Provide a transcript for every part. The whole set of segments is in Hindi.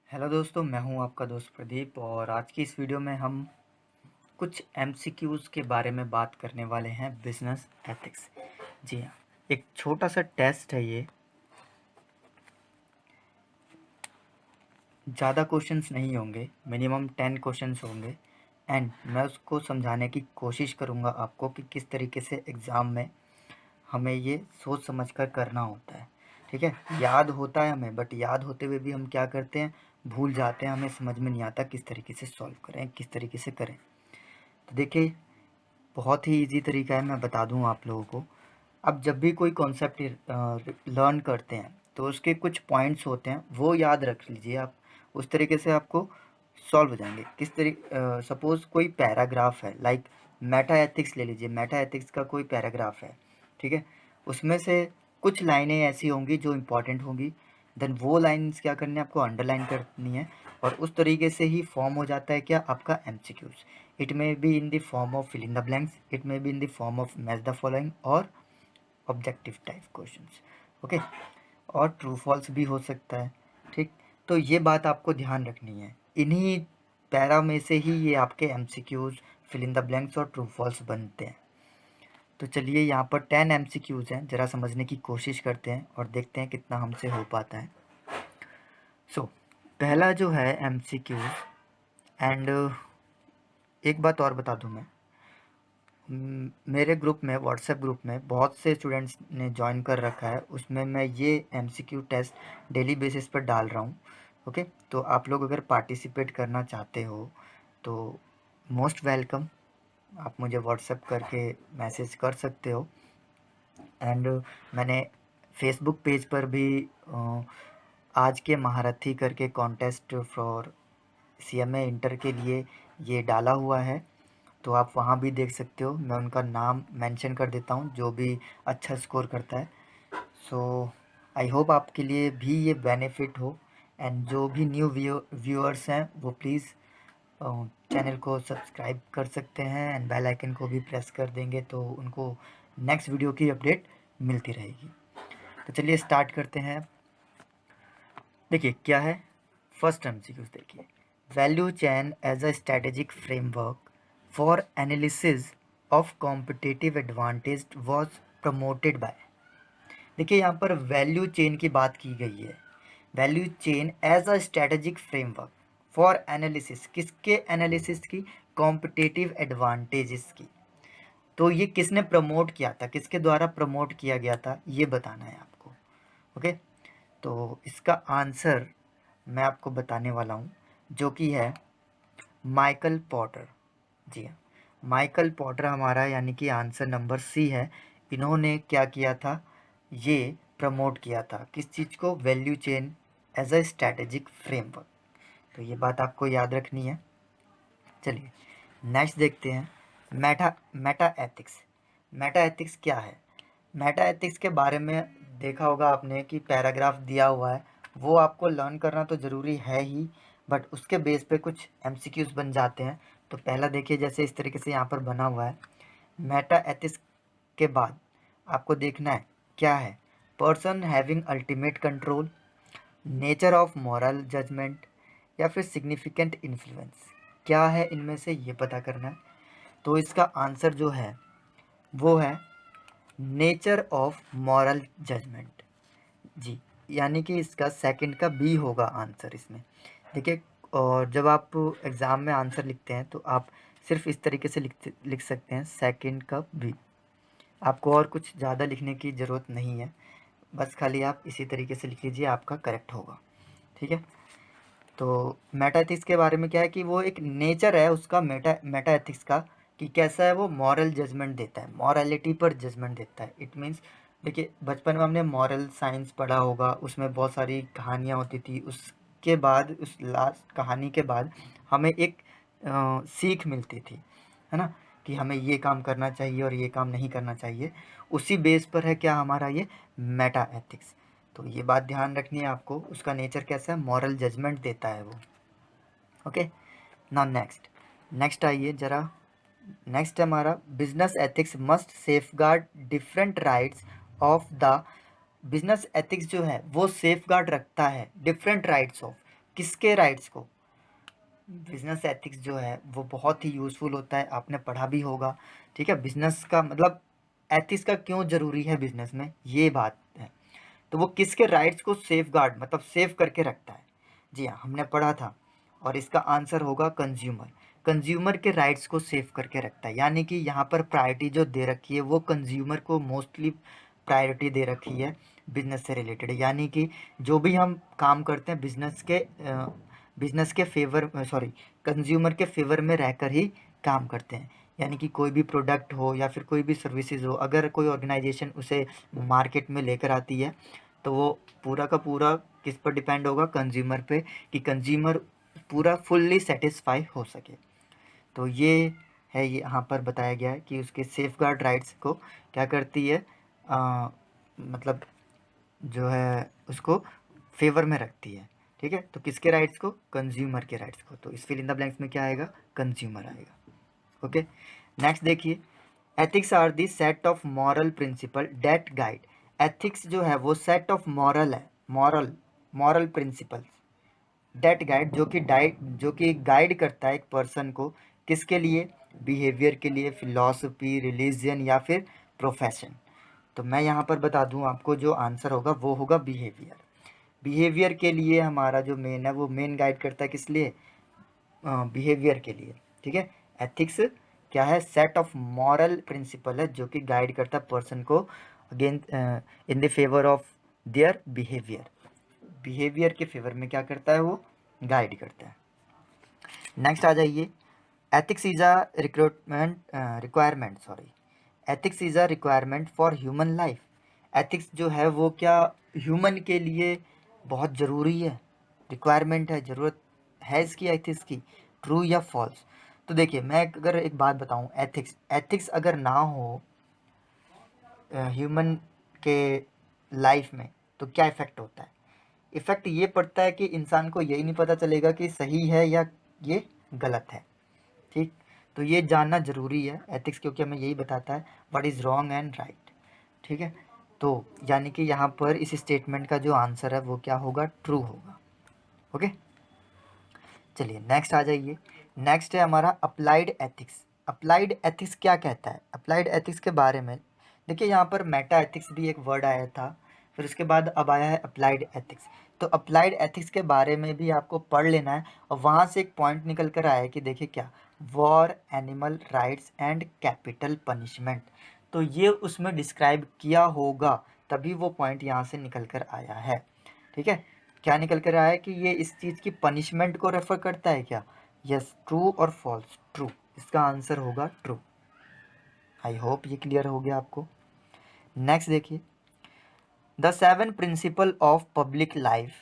हेलो दोस्तों, मैं हूं आपका दोस्त प्रदीप और आज की इस वीडियो में हम कुछ एमसीक्यूज़ के बारे में बात करने वाले हैं। Business ethics. जी हाँ, एक छोटा सा टेस्ट है ये। ज़्यादा क्वेश्चंस नहीं होंगे, मिनिमम 10 क्वेश्चंस होंगे एंड मैं उसको समझाने की कोशिश करूँगा आपको कि किस तरीके से एग्ज़ाम में हमें ये सोच समझ कर करना होता है। ठीक है, याद होता है हमें, बट याद होते हुए भी हम क्या करते हैं, भूल जाते हैं। हमें समझ में नहीं आता किस तरीके से सॉल्व करें, किस तरीके से करें। तो देखिए, बहुत ही इजी तरीका है, मैं बता दूं आप लोगों को। अब जब भी कोई कॉन्सेप्ट लर्न करते हैं तो उसके कुछ पॉइंट्स होते हैं, वो याद रख लीजिए आप। उस तरीके से आपको सॉल्व हो जाएंगे। किस तरीके, सपोज कोई पैराग्राफ है, लाइक मेटा एथिक्स ले लीजिए। मेटा एथिक्स का कोई पैराग्राफ है, ठीक है। उसमें से कुछ लाइनें ऐसी होंगी जो इम्पोर्टेंट होंगी, देन वो लाइन्स क्या करनी है, आपको अंडरलाइन करनी है। और उस तरीके से ही फॉर्म हो जाता है क्या, आपका MCQs. It may be in the form of fill in the blanks, it may be in the form of match the following और ऑब्जेक्टिव टाइप क्वेश्चंस। ओके, और ट्रू फॉल्स भी हो सकता है। ठीक, तो ये बात आपको ध्यान रखनी है। इन्हीं पैरा में से ही ये आपके MCQs, fill in the blanks और ट्रू फॉल्स बनते हैं। तो चलिए, यहाँ पर 10 एमसीक्यूज हैं, ज़रा समझने की कोशिश करते हैं और देखते हैं कितना हमसे हो पाता है। सो पहला जो है एमसीक्यूज, एंड एक बात और बता दूं मैं, मेरे ग्रुप में, व्हाट्सएप ग्रुप में बहुत से स्टूडेंट्स ने ज्वाइन कर रखा है। उसमें मैं ये एमसीक्यू टेस्ट डेली बेसिस पर डाल रहा हूँ। ओके, तो आप लोग अगर पार्टिसिपेट करना चाहते हो तो मोस्ट वेलकम। आप मुझे व्हाट्सएप करके मैसेज कर सकते हो। एंड मैंने फेसबुक पेज पर भी आज के महारथी करके कॉन्टेस्ट फॉर सीएमए इंटर के लिए ये डाला हुआ है, तो आप वहाँ भी देख सकते हो। मैं उनका नाम मेंशन कर देता हूँ जो भी अच्छा स्कोर करता है। सो आई होप आपके लिए भी ये बेनिफिट हो। एंड जो भी न्यू व्यूअर्स हैं वो प्लीज़ चैनल को सब्सक्राइब कर सकते हैं एंड बेल आइकन को भी प्रेस कर देंगे तो उनको नेक्स्ट वीडियो की अपडेट मिलती रहेगी। तो चलिए स्टार्ट करते हैं। देखिए क्या है फर्स्ट एमसीक्यू। देखिए, value chain as a strategic framework for analysis of competitive advantage was promoted by. देखिए, यहाँ पर वैल्यू चेन की बात की गई है। Value chain as a strategic framework for analysis, किसके एनालिसिस की, कॉम्पिटिटिव एडवांटेजेस की। तो ये किसने प्रमोट किया था, किसके द्वारा प्रमोट किया गया था, ये बताना है आपको। ओके, तो इसका आंसर मैं आपको बताने वाला हूँ, जो कि है माइकल पॉटर। जी हाँ, माइकल पॉटर हमारा यानी कि आंसर नंबर सी है। इन्होंने क्या किया था, ये प्रमोट किया था किस चीज़ को, value chain as a strategic framework. तो ये बात आपको याद रखनी है। चलिए नेक्स्ट देखते हैं, Meta Meta ethics. Meta ethics क्या है? मेटा एथिक्स के बारे में देखा होगा आपने कि पैराग्राफ दिया हुआ है, वो आपको लर्न करना तो ज़रूरी है ही, बट उसके बेस पे कुछ एमसीक्यूज बन जाते हैं। तो पहला देखिए, जैसे इस तरीके से यहाँ पर बना हुआ है। मेटा एथिक्स के बाद आपको देखना है क्या है, person having ultimate control, nature of moral judgment, या फिर सिग्निफिकेंट इन्फ्लुएंस। क्या है इनमें से, ये पता करना है। तो इसका आंसर जो है वो है नेचर ऑफ मॉरल जजमेंट। जी, यानी कि इसका सेकंड का बी होगा आंसर इसमें। देखिए, और जब आप एग्ज़ाम में आंसर लिखते हैं तो आप सिर्फ इस तरीके से लिख सकते हैं, सेकंड का बी। आपको और कुछ ज़्यादा लिखने की ज़रूरत नहीं है, बस खाली आप इसी तरीके से लिख लीजिए, आपका करेक्ट होगा। ठीक है, तो मेटा एथिक्स के बारे में क्या है कि वो एक नेचर है उसका, मेटा एथिक्स का, कि कैसा है वो मॉरल जजमेंट देता है, मॉरलिटी पर जजमेंट देता है। इट मीन्स, देखिए बचपन में हमने मॉरल साइंस पढ़ा होगा, उसमें बहुत सारी कहानियाँ होती थी। उसके बाद, उस लास्ट कहानी के बाद हमें एक सीख मिलती थी, है ना, कि हमें ये काम करना चाहिए और ये काम नहीं करना चाहिए। उसी बेस पर है क्या हमारा ये मेटा एथिक्स। तो ये बात ध्यान रखनी है आपको, उसका नेचर कैसा है, मॉरल जजमेंट देता है वो। ओके, नाउ नेक्स्ट आइए जरा। नेक्स्ट है हमारा, business ethics must safeguard different rights of the. Business ethics जो है वो सेफगार्ड रखता है डिफरेंट राइट्स ऑफ, किसके राइट्स को? बिजनेस एथिक्स जो है वो बहुत ही यूज़फुल होता है, आपने पढ़ा भी होगा, ठीक है। बिजनेस का मतलब एथिक्स का क्यों ज़रूरी है बिजनेस में, ये बात है। तो वो किसके राइट्स को सेफ गार्ड मतलब सेव करके रखता है? जी हाँ, हमने पढ़ा था, और इसका आंसर होगा कंज्यूमर। कंज्यूमर के राइट्स को सेव करके रखता है, यानी कि यहाँ पर प्रायोरिटी जो दे रखी है वो कंज्यूमर को मोस्टली प्रायोरिटी दे रखी है बिजनेस से रिलेटेड। यानी कि जो भी हम काम करते हैं बिजनेस के फेवर सॉरी कंज्यूमर के फेवर में रहकर ही काम करते हैं। यानी कि कोई भी प्रोडक्ट हो या फिर कोई भी सर्विसेज हो, अगर कोई ऑर्गेनाइजेशन उसे मार्केट में लेकर आती है तो वो पूरा का पूरा किस पर डिपेंड होगा? कंज्यूमर पे, कि कंज्यूमर पूरा फुल्ली सेटिस्फाई हो सके। तो ये है, ये यहाँ पर बताया गया है कि उसके सेफगार्ड राइट्स को क्या करती है, मतलब जो है उसको फेवर में रखती है, ठीक है। तो किसके राइट्स को? कंज्यूमर के राइट्स को। तो इस फिल इन द ब्लैंक्स में क्या आएगा? कंज्यूमर आएगा। ओके, नेक्स्ट देखिए, ethics are the set of moral principle that guide. Ethics जो है वो सेट ऑफ मॉरल है, मॉरल प्रिंसिपल्स डेट गाइड, जो कि गाइड करता है एक पर्सन को, किसके लिए? बिहेवियर के लिए, फिलॉसफी, रिलीजन या फिर प्रोफेशन। तो मैं यहाँ पर बता दूँ आपको, जो आंसर होगा वो होगा बिहेवियर। बिहेवियर के लिए हमारा जो मेन है वो मेन गाइड करता है किस लिए? बिहेवियर के लिए, ठीक है। एथिक्स क्या है? सेट ऑफ मॉरल प्रिंसिपल है जो कि गाइड करता है पर्सन को again in the favour of their behaviour. Behaviour के फेवर में क्या करता है? वो गाइड करता है। नेक्स्ट आ जाइए, ethics is a ethics is a requirement for human life. Ethics जो है वो क्या ह्यूमन के लिए बहुत ज़रूरी है? रिक्वायरमेंट है, ज़रूरत है इसकी एथिक्स की। ट्रू या फॉल्स? तो देखिए, मैं अगर एक बात बताऊं, एथिक्स अगर ना हो ह्यूमन के लाइफ में तो क्या इफ़ेक्ट होता है? इफ़ेक्ट ये पड़ता है कि इंसान को यही नहीं पता चलेगा कि सही है या ये गलत है, ठीक। तो ये जानना ज़रूरी है एथिक्स, क्योंकि हमें यही बताता है what is wrong and right, ठीक है। तो यानी कि यहाँ पर इस स्टेटमेंट का जो आंसर है वो क्या होगा? ट्रू होगा। ओके, चलिए नेक्स्ट आ जाइए। नेक्स्ट है हमारा अप्लाइड एथिक्स। अप्लाइड एथिक्स क्या कहता है? अप्लाइड एथिक्स के बारे में देखिए, यहाँ पर मेटा एथिक्स भी एक वर्ड आया था, फिर उसके बाद अब आया है अप्लाइड एथिक्स। तो अप्लाइड एथिक्स के बारे में भी आपको पढ़ लेना है, और वहाँ से एक पॉइंट निकल कर आया है कि देखिए क्या, war, animal rights and capital punishment. तो ये उसमें डिस्क्राइब किया होगा, तभी वो पॉइंट यहाँ से निकल कर आया है, ठीक है। क्या निकल कर आया है कि ये इस चीज़ की पनिशमेंट को रेफर करता है क्या? यस, ट्रू और फॉल्स? ट्रू, इसका आंसर होगा ट्रू। आई होप ये क्लियर हो गया आपको। नेक्स्ट देखिए, the 7 principle of public life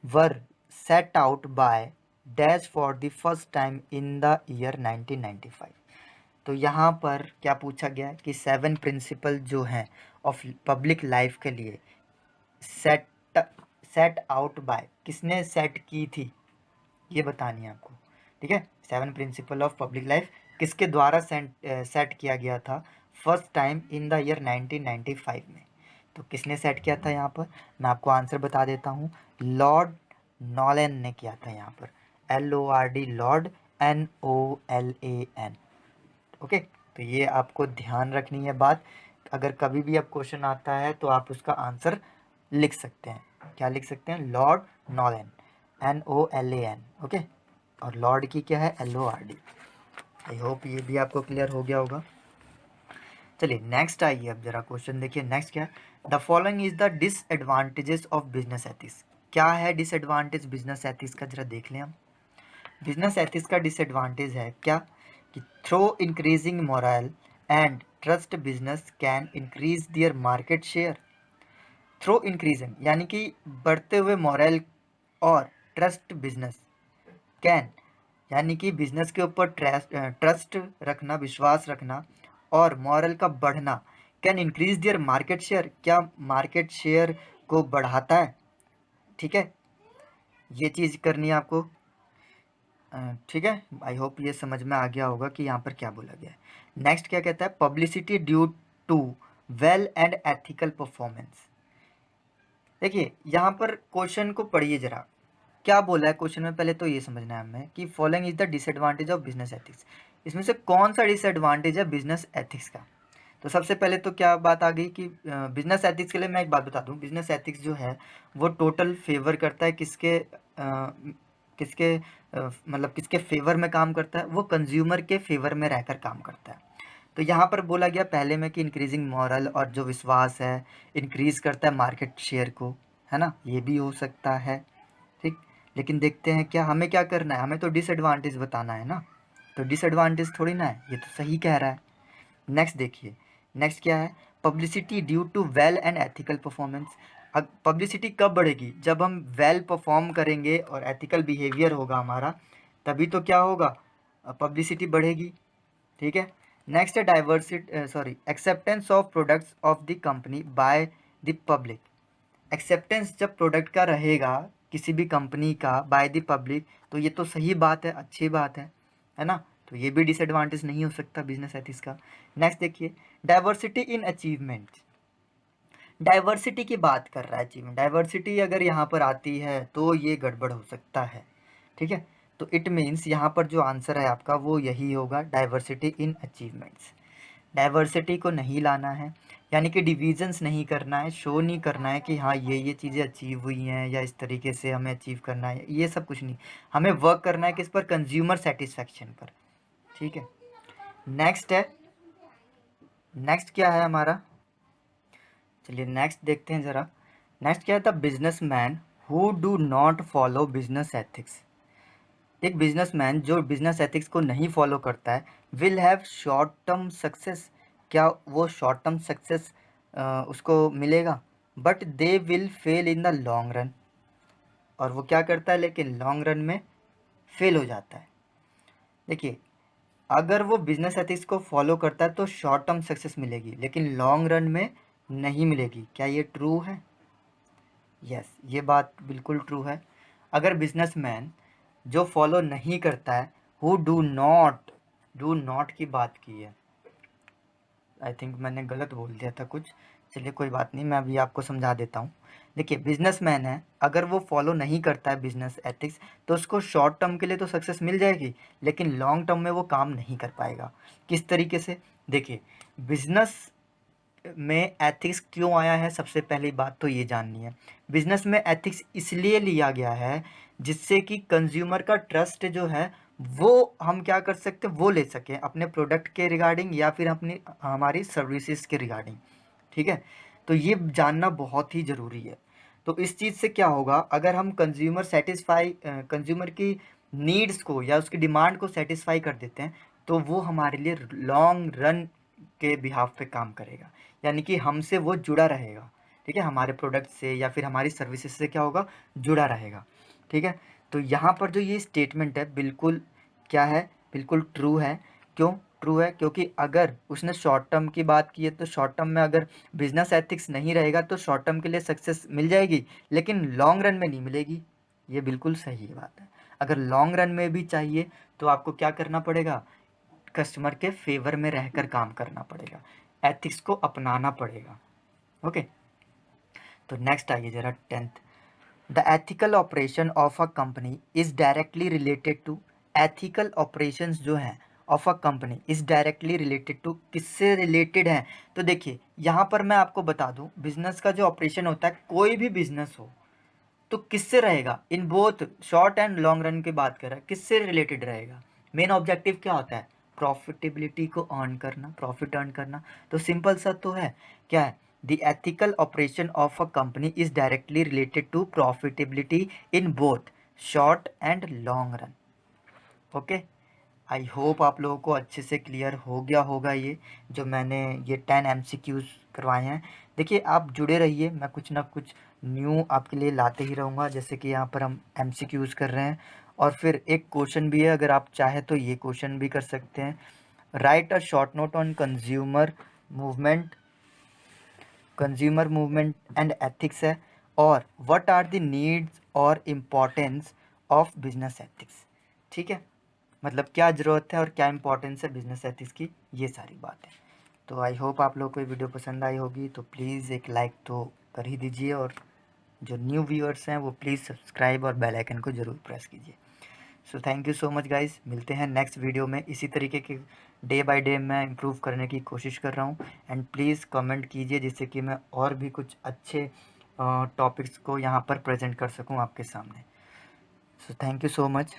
were set out by dash for the first time in the year 1995। तो यहाँ पर क्या पूछा गया है कि 7 प्रिंसिपल जो हैं ऑफ पब्लिक लाइफ के लिए सेट सेट आउट बाय, किसने सेट की थी, ये बतानी है आपको, ठीक है। 7 प्रिंसिपल ऑफ पब्लिक लाइफ किसके द्वारा सेट किया गया था first time in the year 1995 में? तो किसने सेट किया था यहाँ पर? मैं आपको आंसर बता देता हूँ, लॉर्ड नॉलेन ने किया था यहाँ पर। LORD, Lord, NOLAN। ओके, तो ये आपको ध्यान रखनी है बात। अगर कभी भी अब क्वेश्चन आता है तो आप उसका आंसर लिख सकते हैं। क्या लिख सकते हैं? Lord Nolan, NOLAN। ओके, और लॉर्ड की क्या है? LORD। आई होप ये भी आपको क्लियर हो गया होगा। चलिए नेक्स्ट आइए, अब जरा क्वेश्चन देखिए। नेक्स्ट क्या है? The following is the disadvantages of business ethics. क्या है डिसएडवांटेज बिजनेस एथिक्स का? जरा देख लें हम। बिजनेस एथिक्स का डिसएडवांटेज है क्या कि through increasing moral and trust business can increase their market share. Through increasing यानी कि बढ़ते हुए मोरल और ट्रस्ट बिजनेस कैन यानी कि बिजनेस के ऊपर ट्रस्ट रखना, विश्वास रखना, और मॉरल का बढ़ना, can increase their market share, क्या मार्केट शेयर को बढ़ाता है, ठीक है। ये चीज़ करनी है आपको, ठीक है। आई होप ये समझ में आ गया होगा कि यहाँ पर क्या बोला गया है। नेक्स्ट क्या कहता है? Publicity due to well and ethical performance. देखिए यहाँ पर क्वेश्चन को पढ़िए जरा, क्या बोला है क्वेश्चन में, पहले तो ये समझना है हमें कि following is the disadvantage of business ethics, इसमें से कौन सा डिसएडवांटेज है बिजनेस एथिक्स का। तो सबसे पहले तो क्या बात आ गई कि बिजनेस एथिक्स के लिए मैं एक बात बता दूं, बिजनेस एथिक्स जो है वो टोटल फेवर करता है किसके किसके मतलब किसके फेवर में काम करता है, वो कंज्यूमर के फेवर में रहकर काम करता है। तो यहाँ पर बोला गया पहले में कि इंक्रीजिंग मॉरल, और जो विश्वास है इंक्रीज करता है मार्केट शेयर को, है ना, ये भी हो सकता है। ठीक, लेकिन देखते हैं क्या हमें क्या करना है, हमें तो डिसएडवांटेज बताना है ना, तो डिसएडवांटेज थोड़ी ना है, ये तो सही कह रहा है। नेक्स्ट देखिए, नेक्स्ट क्या है, publicity due to well and ethical performance. अब पब्लिसिटी कब बढ़ेगी, जब हम वेल परफॉर्म करेंगे और एथिकल बिहेवियर होगा हमारा, तभी तो क्या होगा, पब्लिसिटी बढ़ेगी। ठीक है। नेक्स्ट है diversity sorry acceptance of products of the company by the public. Acceptance जब प्रोडक्ट का रहेगा किसी भी कंपनी का बाय द पब्लिक, तो ये तो सही बात है, अच्छी बात है ना, तो ये भी डिसएडवांटेज नहीं हो सकता बिजनेस एथिक्स का। नेक्स्ट देखिए, डाइवर्सिटी इन अचीवमेंट। डाइवर्सिटी की बात कर रहा है अचीवमेंट, डाइवर्सिटी अगर यहाँ पर आती है तो ये गड़बड़ हो सकता है। ठीक है, तो इट मीन्स यहाँ पर जो आंसर है आपका वो यही होगा, डाइवर्सिटी इन अचीवमेंट्स। डाइवर्सिटी को नहीं लाना है, यानी कि डिविजन्स नहीं करना है, शो नहीं करना है कि हाँ ये चीज़ें अचीव हुई हैं या इस तरीके से हमें अचीव करना है, ये सब कुछ नहीं। हमें वर्क करना है किस पर, कंज्यूमर सेटिस्फेक्शन पर। ठीक है। नेक्स्ट है, नेक्स्ट क्या है हमारा, चलिए नेक्स्ट देखते हैं ज़रा। नेक्स्ट क्या है, the business man who do not follow business ethics. एक बिजनेसमैन जो बिजनेस एथिक्स को नहीं फॉलो करता है, will have short term success. क्या वो शॉर्ट टर्म सक्सेस उसको मिलेगा, but they will fail in the long run. और वो क्या करता है लेकिन लॉन्ग रन में फेल हो जाता है। देखिए, अगर वो बिजनेस एथिक्स को फॉलो करता है तो शॉर्ट टर्म सक्सेस मिलेगी, लेकिन लॉन्ग रन में नहीं मिलेगी। क्या ये ट्रू है? यस, ये बात बिल्कुल ट्रू है। अगर बिजनेसमैन जो फॉलो नहीं करता है, हु डू नॉट की बात की है, आई थिंक मैंने गलत बोल दिया था कुछ, चलिए कोई बात नहीं, मैं अभी आपको समझा देता हूँ। देखिए, बिजनेसमैन है, अगर वो फॉलो नहीं करता है बिजनेस एथिक्स, तो उसको शॉर्ट टर्म के लिए तो सक्सेस मिल जाएगी, लेकिन लॉन्ग टर्म में वो काम नहीं कर पाएगा। किस तरीके से, देखिए, बिजनेस में एथिक्स क्यों आया है, सबसे पहली बात तो ये जाननी है। बिजनेस में एथिक्स इसलिए लिया गया है जिससे कि कंज्यूमर का ट्रस्ट जो है वो हम क्या कर सकते हैं, वो ले सकें अपने प्रोडक्ट के रिगार्डिंग या फिर अपनी हमारी सर्विसेज के रिगार्डिंग। ठीक है, तो ये जानना बहुत ही ज़रूरी है। तो इस चीज़ से क्या होगा, अगर हम कंज्यूमर की नीड्स को या उसकी डिमांड को सेटिस्फाई कर देते हैं, तो वो हमारे लिए लॉन्ग रन के बिहाफ पे काम करेगा, यानी कि हमसे वो जुड़ा रहेगा। ठीक है, हमारे प्रोडक्ट से या फिर हमारी सर्विसेज से क्या होगा, जुड़ा रहेगा। ठीक है, तो यहाँ पर जो ये स्टेटमेंट है बिल्कुल क्या है, बिल्कुल ट्रू है। क्यों ट्रू है, क्योंकि अगर उसने शॉर्ट टर्म की बात की है, तो शॉर्ट टर्म में अगर बिजनेस एथिक्स नहीं रहेगा तो शॉर्ट टर्म के लिए सक्सेस मिल जाएगी, लेकिन लॉन्ग रन में नहीं मिलेगी। ये बिल्कुल सही बात है। अगर लॉन्ग रन में भी चाहिए तो आपको क्या करना पड़ेगा, कस्टमर के फेवर में रहकर काम करना पड़ेगा, एथिक्स को अपनाना पड़ेगा। ओके, तो नेक्स्ट आइए जरा 10th। The ethical operation of a company is directly related to, ethical operations जो हैं of a company is directly related to, किससे रिलेटेड है। तो देखिए, यहाँ पर मैं आपको बता दूँ, बिजनेस का जो ऑपरेशन होता है, कोई भी बिजनेस हो तो किससे रहेगा, इन both short and long run की बात कर रहा है, किससे रिलेटेड रहेगा। मेन ऑब्जेक्टिव क्या होता है, प्रॉफिटेबिलिटी को अर्न करना, प्रॉफिट अर्न करना। तो सिंपल सा तो है, क्या है, the ethical operation of a company is directly related to profitability in both short and long run. Okay, I hope आप लोगों को अच्छे से क्लियर हो गया होगा ये जो मैंने ये 10 MCQs करवाए हैं। देखिए, आप जुड़े रहिए, मैं कुछ ना कुछ न्यू आपके लिए लाते ही रहूँगा, जैसे कि यहाँ पर हम MCQs कर रहे हैं। और फिर एक क्वेश्चन भी है, अगर आप चाहें तो ये क्वेश्चन भी कर सकते हैं। Right a short note on consumer movement and ethics है, और व्हाट आर द नीड्स और इम्पोर्टेंस ऑफ बिजनेस एथिक्स। ठीक है, मतलब क्या ज़रूरत है और क्या इंपॉर्टेंस है बिजनेस एथिक्स की, ये सारी बात है। तो आई होप आप लोगों को ये वीडियो पसंद आई होगी, तो प्लीज़ एक लाइक तो कर ही दीजिए, और जो न्यू व्यूअर्स हैं वो प्लीज़ सब्सक्राइब और बेल आइकन को ज़रूर प्रेस कीजिए। So thank you so much guys, मिलते हैं नेक्स्ट वीडियो में। इसी तरीके के डे बाय डे मैं इम्प्रूव करने की कोशिश कर रहा हूँ। एंड प्लीज़ कमेंट कीजिए जिससे कि मैं और भी कुछ अच्छे टॉपिक्स को यहाँ पर प्रेजेंट कर सकूँ आपके सामने। So thank you so much.